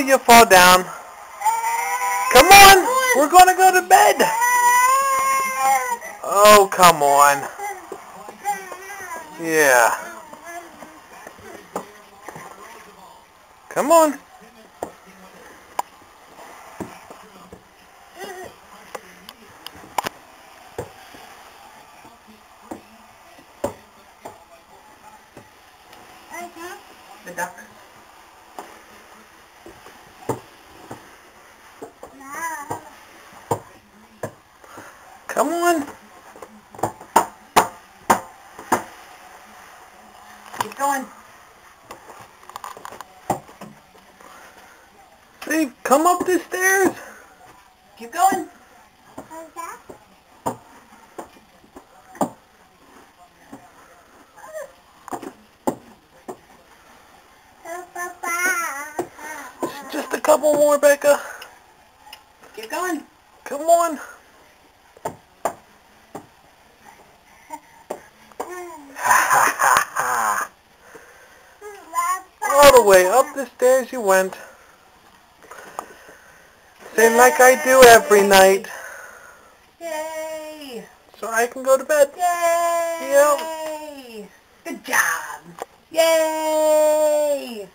you fall down. Come on, we're gonna go to bed. Oh, come on. Yeah. Come on. The duck. Come on. Keep going. See, come up the stairs. Keep going. Just a couple more, Becca. Keep going. Come on. All the way up the stairs you went. Same like I do every night. Yay! So I can go to bed. Yay! Yep. Good job! Yay!